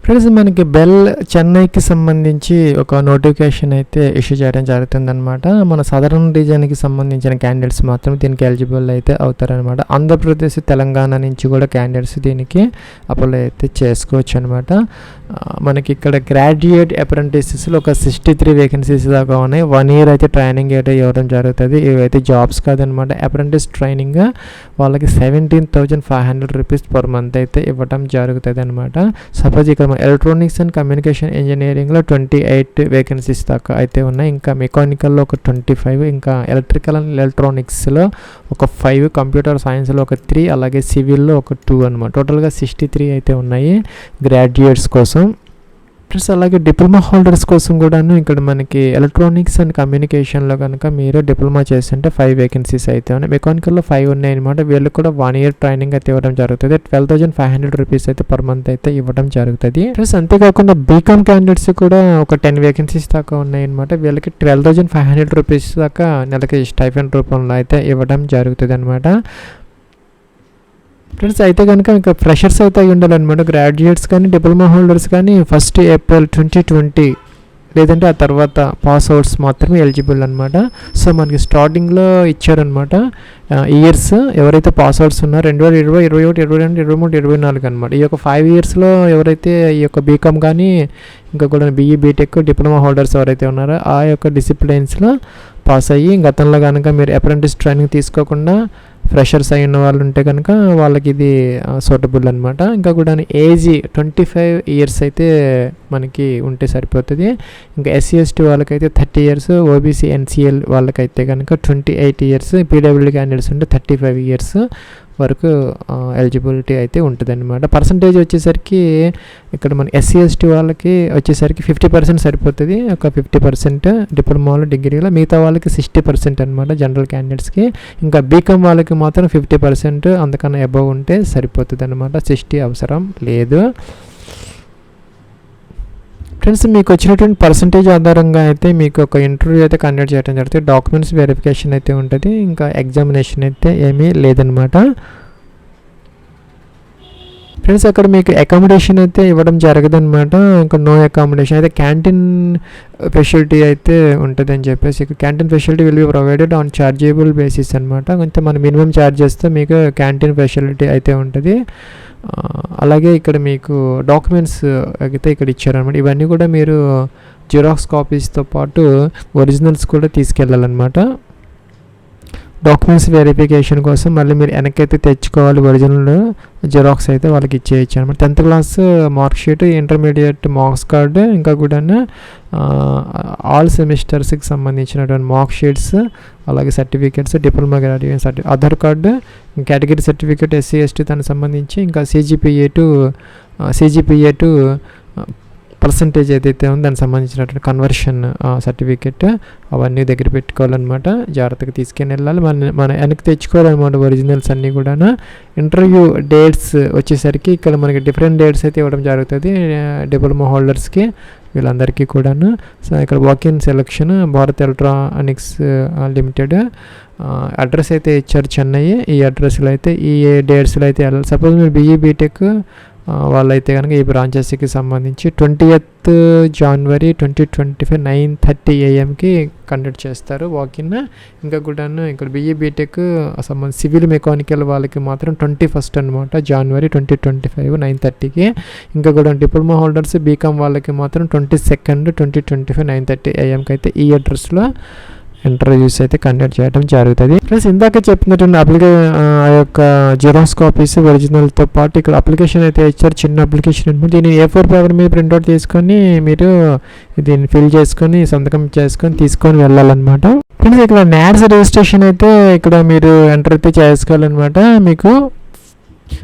Friends, మనకి bell చెన్నైకి సంబంధించి ఒక నోటిఫికేషన్ అయితే ఇష్యూ చేయడం జరుగుతుందన్నమాట. మన సదరన్ రీజన్కి సంబంధించిన క్యాండిడేట్స్ మాత్రం దీనికి ఎలిజిబుల్ అయితే అవుతారనమాట. ఆంధ్రప్రదేశ్, తెలంగాణ నుంచి కూడా క్యాండిడేట్స్ దీనికి అప్లై అయితే చేసుకోవచ్చు అనమాట. మనకి ఇక్కడ గ్రాడ్యుయేట్ అప్రెంటిసెస్లో ఒక 63 వేకెన్సీస్ దాకా ఉన్నాయి. 1 year అయితే ట్రైనింగ్ అయితే ఇవ్వడం జరుగుతుంది. ఇవైతే జాబ్స్ కాదనమాట, అప్రెంటిస్ ట్రైనింగ్. వాళ్ళకి 17,500 రూపీస్ పర్ మంత్ అయితే ఇవ్వడం జరుగుతుంది అనమాట. సపోజ్ ఇక్కడ ఎలక్ట్రానిక్స్ అండ్ కమ్యూనికేషన్ ఇంజనీరింగ్లో 28 వేకెన్సీస్ దాకా అయితే ఉన్నాయి. ఇంకా మెకానికల్లో ఒక 25, ఇంకా ఎలక్ట్రికల్ అండ్ ఎలక్ట్రానిక్స్లో ఒక 5, కంప్యూటర్ సైన్స్లో ఒక 3, అలాగే సివిల్లో ఒక 2 అనమాట. టోటల్గా 63 అయితే ఉన్నాయి గ్రాడ్యుయేట్స్ కోసం. ప్లస్ అలాగే డిప్లొమా హోల్డర్స్ కోసం కూడాను ఇక్కడ మనకి ఎలక్ట్రానిక్స్ అండ్ కమ్యూనికేషన్లో కనుక మీరు డిప్లొమా చేస్తుంటే 5 వేకెన్సీస్ అయితే ఉన్నాయి. మెకానికల్లో 5 ఉన్నాయి అనమాట. వీళ్ళు కూడా 1 year ట్రైనింగ్ అయితే ఇవ్వడం జరుగుతుంది. 12,500 రూపీస్ అయితే పర్ మంత్ అయితే ఇవ్వడం జరుగుతుంది. ప్లస్ అంతేకాకుండా బీకామ్ క్యాండిడేట్స్ కూడా ఒక 10 వేకెన్సీస్ దాకా ఉన్నాయి అనమాట. వీళ్ళకి 12,500 రూపీస్ దాకా నెలకి స్టైఫండ్ రూపంలో అయితే ఇవ్వడం జరుగుతుంది అనమాట. ఫ్రెండ్స్, అయితే కనుక ఇంకా ఫ్రెషర్స్ అయితే అయి ఉండాలన్నమాట. గ్రాడ్యుయేట్స్ కానీ డిప్లొమా హోల్డర్స్ కానీ 1st April 2020 లేదంటే ఆ తర్వాత పాస్ అవుట్స్ మాత్రమే ఎలిజిబుల్ అనమాట. సో మనకి స్టార్టింగ్లో ఇచ్చారనమాట ఇయర్స్. ఎవరైతే పాస్ అవుట్స్ ఉన్నారో 2020, 21, 22, 23, 24 అనమాట. ఈ యొక్క 5 yearsలో ఎవరైతే ఈ యొక్క బీకామ్ కానీ ఇంకా కూడా బీఈ, బీటెక్, డిప్లొమా హోల్డర్స్ ఎవరైతే ఉన్నారో ఆ యొక్క డిసిప్లిన్స్లో పాస్ అయ్యి గతంలో కనుక మీరు అప్రెంటిస్ ట్రైనింగ్ తీసుకోకుండా ఫ్రెషర్స్ అయిన వాళ్ళు ఉంటే కనుక వాళ్ళకి ఇది సూటబుల్ అనమాట. ఇంకా కూడా ఏజ్ 25 years అయితే మనకి ఉంటే సరిపోతుంది. ఇంకా SC, ST వాళ్ళకైతే 30 years, OBC, NCL వాళ్ళకైతే కనుక 28 years, PWD క్యాండిడేట్స్ ఉంటే 35 years వరకు ఎలిజిబిలిటీ అయితే ఉంటుంది అనమాట. పర్సంటేజ్ వచ్చేసరికి ఇక్కడ మన SC, ST వాళ్ళకి వచ్చేసరికి 50% సరిపోతుంది. ఒక 50% డిప్లొమాలో, డిగ్రీలో, మిగతా వాళ్ళకి 60% అనమాట జనరల్ క్యాండిడేట్స్కి. ఇంకా బీకామ్ వాళ్ళకి మాత్రం 50%, అంతకన్నా అబవ్ ఉంటే సరిపోతుంది అనమాట. 60 అవసరం లేదు. ఫ్రెండ్స్, మీకు వచ్చినటువంటి పర్సంటేజ్ ఆధారంగా అయితే మీకు ఒక ఇంటర్వ్యూ అయితే కండక్ట్ చేయడం జరుగుతుంది. డాక్యుమెంట్స్ వెరిఫికేషన్ అయితే ఉంటుంది. ఇంకా ఎగ్జామినేషన్ అయితే ఏమీ లేదనమాట. ఫ్రెండ్స్, అక్కడ మీకు అకామిడేషన్ అయితే ఇవ్వడం జరగదనమాట. ఇంకా నో అకామిడేషన్ అయితే క్యాంటీన్ ఫెసిలిటీ అయితే ఉంటుంది అని చెప్పేసి. ఇక్కడ canteen facility will be provided on chargeable basis అనమాట. కొంచెం మన మినిమం ఛార్జెస్తో మీకు క్యాంటీన్ ఫెసిలిటీ అయితే ఉంటుంది. అలాగే ఇక్కడ మీకు డాక్యుమెంట్స్ అయితే ఇక్కడ ఇచ్చారనమాట. ఇవన్నీ కూడా మీరు జిరాక్స్ కాపీస్తో పాటు ఒరిజినల్స్ కూడా తీసుకెళ్ళాలన్నమాట. డాక్యుమెంట్స్ వెరిఫికేషన్ కోసం మళ్ళీ మీరు వెనకైతే తెచ్చుకోవాలి. ఒరిజినల్ జిరాక్స్ అయితే వాళ్ళకి ఇచ్చేయచ్చు అనమాట. 10th class mark sheet, intermediate marks card, ఇంకా కూడా ఆల్ సెమిస్టర్స్కి సంబంధించినటువంటి మార్క్ షీట్స్, అలాగే certificates, diploma graduate certificate, Aadhaar card, category certificate, SC, ST దానికి సంబంధించి, ఇంకా CGPA టు పర్సంటేజ్ ఏదైతే ఉందో దానికి సంబంధించినటువంటి కన్వర్షన్ సర్టిఫికేట్, అవన్నీ దగ్గర పెట్టుకోవాలన్నమాట. జాగ్రత్తగా తీసుకుని వెళ్ళాలి. మన వెనక్కి తెచ్చుకోవాలన్నమాట ఒరిజినల్స్ అన్నీ కూడా. ఇంటర్వ్యూ డేట్స్ వచ్చేసరికి ఇక్కడ మనకి డిఫరెంట్ డేట్స్ అయితే ఇవ్వడం జరుగుతుంది డిప్లొమా హోల్డర్స్కి, వీళ్ళందరికీ కూడాను. సో ఇక్కడ walk-in selection, Bharat electronics limited. Address అయితే ఇచ్చారు చెన్నై. ఈ అడ్రస్లో అయితే ఈ డేట్స్లో అయితే వెళ్ళాలి. సపోజ్ మీరు BE, బీటెక్ వాళ్ళైతే కనుక ఈ బ్రాంచెస్కి సంబంధించి 20th January 2025 9:30 AM కండక్ట్ చేస్తారు వాకిన్. ఇంకా కూడా ఇక్కడ BE, బీటెక్ సంబంధించి సివిల్, మెకానికల్ వాళ్ళకి మాత్రం 21st అనమాట, January 2025 9:30. ఇంకా కూడా డిప్లొమా హోల్డర్స్, బీకామ్ వాళ్ళకి మాత్రం 22nd 2025 9:30 AM అయితే ఈ అడ్రస్లో ఇంటర్వ్యూస్ అయితే కండక్ట్ చేయడం జరుగుతుంది. ప్లస్ ఇందాక చెప్పినటువంటి ఆ యొక్క జిరాక్స్ కాపీస్ ఒరిజినల్తో పాటు ఇక్కడ అప్లికేషన్ అయితే ఇచ్చారు. చిన్న అప్లికేషన్ అనమాట. దీన్ని A4 పేపర్ మీద ప్రింట్అవుట్ తీసుకొని మీరు దీన్ని ఫిల్ చేసుకొని సంతకం చేసుకొని తీసుకొని వెళ్ళాలన్నమాట. ఫ్రెండ్స్, ఇక్కడ NADS రిజిస్ట్రేషన్ అయితే ఇక్కడ మీరు ఎంటర్ అయితే చేసుకోవాలన్నమాట. మీకు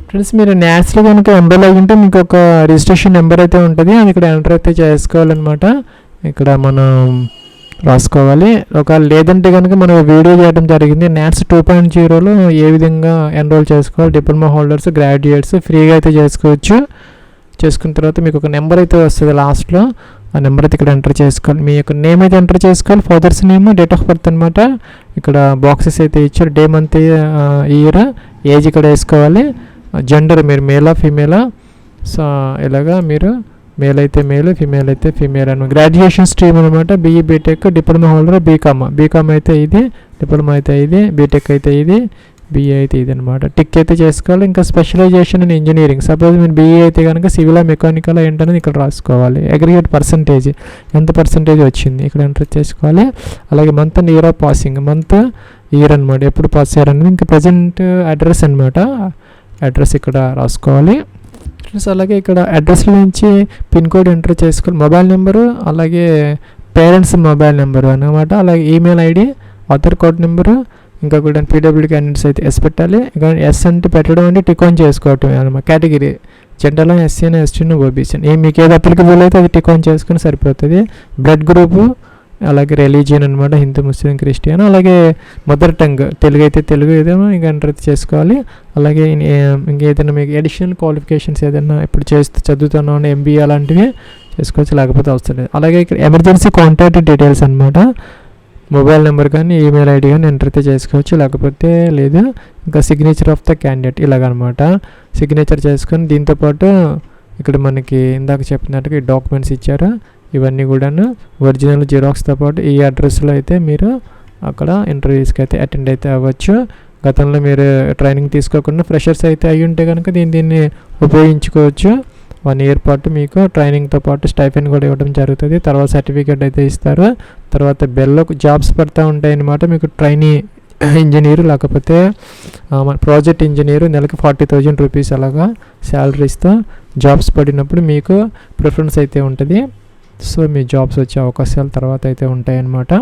ఫ్రెండ్స్, మీరు NADSలో కనుక ఎంరోల్ అయ్యి ఉంటే మీకు ఒక రిజిస్ట్రేషన్ నెంబర్ అయితే ఉంటుంది. అది ఇక్కడ ఎంటర్ అయితే చేసుకోవాలన్నమాట. ఇక్కడ మనం రాసుకోవాలి. ఒకవేళ లేదంటే కనుక మనం వీడియో చేయడం జరిగింది. NADS 2.0లో ఏ విధంగా ఎన్రోల్ చేసుకోవాలి డిప్లొమా హోల్డర్స్, గ్రాడ్యుయేట్స్ ఫ్రీగా అయితే చేసుకోవచ్చు. చేసుకున్న తర్వాత మీకు ఒక నెంబర్ అయితే వస్తుంది లాస్ట్లో. ఆ నెంబర్ అయితే ఇక్కడ ఎంటర్ చేసుకోవాలి. మీ యొక్క నేమ్ అయితే ఎంటర్ చేసుకోవాలి. Father's name, date of birth అనమాట. ఇక్కడ బాక్సెస్ అయితే ఇచ్చారు. డే, మంత్, ఇయర్, ఏజ్ ఇక్కడ వేసుకోవాలి. జెండర్ మీరు మేలా, ఫీమేలా. సో ఇలాగా మీరు మేల్ అయితే మేల్, ఫీమేల్ అయితే ఫీమేల్ అని. గ్రాడ్యుయేషన్ స్ట్రీమ్ అనమాట BE BTech, diploma holder BCom అయితే ఇది, డిప్లొమా అయితే ఇది, బీటెక్ అయితే ఇది, బీఏ అయితే ఇది అనమాట. టిక్ అయితే చేసుకోవాలి. ఇంకా స్పెషలైజేషన్ ఇన్ ఇంజనీరింగ్, సపోజ్ మీరు బీఏ అయితే కనుక సివిల్, మెకానికల్ ఏంటనేది ఇక్కడ రాసుకోవాలి. అగ్రిగేట్ పర్సంటేజ్ ఎంత పర్సంటేజ్ వచ్చింది ఇక్కడ ఎంటర్ చేసుకోవాలి. అలాగే month and year of passing, month year అనమాట, ఎప్పుడు పాస్ అయ్యారు అనేది. ఇంకా ప్రజెంట్ అడ్రస్ అనమాట, అడ్రస్ ఇక్కడ రాసుకోవాలి. అలాగే ఇక్కడ అడ్రస్ నుంచి పిన్ కోడ్ ఎంటర్ చేసుకోవాలి, మొబైల్ నెంబరు, అలాగే పేరెంట్స్ మొబైల్ నెంబరు అనమాట, అలాగే email ID, Aadhaar card number. ఇంకా కూడా పీడబ్ల్యూ క్యాండిడేట్స్ అయితే ఎస్ పెట్టాలి. ఇంకా ఎస్ అంటే పెట్టడం అంటే టిక్ ఆన్ చేసుకోవటం అనమాట. Category general, SC, ST, OBC, మీకు ఏది అప్లికబుల్ అయితే అది టిక్ ఆన్ చేసుకుని సరిపోతుంది. బ్లడ్ గ్రూపు, అలాగే రిలీజియన్ అనమాట, హిందూ, ముస్లిం, క్రిస్టియన్. అలాగే మదర్ టంగ్ తెలుగు అయితే తెలుగు ఏదేమో ఇంకా ఎంటర్ అయితే చేసుకోవాలి. అలాగే ఇంకేదైనా మీకు అడిషనల్ క్వాలిఫికేషన్స్ ఏదైనా ఇప్పుడు చదువుతున్నాం ఎంబీఏ అలాంటివి చేసుకోవచ్చు, లేకపోతే అవసరం లేదు. అలాగే ఇక్కడ ఎమర్జెన్సీ కాంటాక్ట్ డీటెయిల్స్ అనమాట, మొబైల్ నెంబర్ కానీ ఈమెయిల్ ఐడి కానీ ఎంటర్ అయితే చేసుకోవచ్చు, లేకపోతే లేదు. ఇంకా సిగ్నేచర్ ఆఫ్ ద క్యాండిడేట్ ఇలాగనమాట, సిగ్నేచర్ చేసుకొని దీంతోపాటు ఇక్కడ మనకి ఇందాక చెప్పినట్టుగా ఈ డాక్యుమెంట్స్ ఇచ్చారు, ఇవన్నీ కూడాను ఒరిజినల్ జిరాక్స్తో పాటు ఈ అడ్రస్లో అయితే మీరు అక్కడ ఇంటర్వ్యూస్కి అయితే అటెండ్ అయితే అవ్వచ్చు. గతంలో మీరు ట్రైనింగ్ తీసుకోకుండా ఫ్రెషర్స్ అయితే అయ్యి ఉంటే కనుక దీన్ని ఉపయోగించుకోవచ్చు. 1 year పాటు మీకు ట్రైనింగ్తో పాటు స్టైఫెండ్ కూడా ఇవ్వడం జరుగుతుంది. తర్వాత సర్టిఫికేట్ అయితే ఇస్తారు. తర్వాత బెల్లో జాబ్స్ పడుతూ ఉంటాయి అన్నమాట. మీకు ట్రైనీ ఇంజనీరు లేకపోతే ప్రాజెక్ట్ ఇంజనీరు నెలకి 40,000 రూపీస్ అలాగా శాలరీస్తో జాబ్స్ పడినప్పుడు మీకు ప్రిఫరెన్స్ అయితే ఉంటుంది. సో మీ జాబ్స్ వచ్చే అవకాశాలు తర్వాత అయితే ఉంటాయన్నమాట.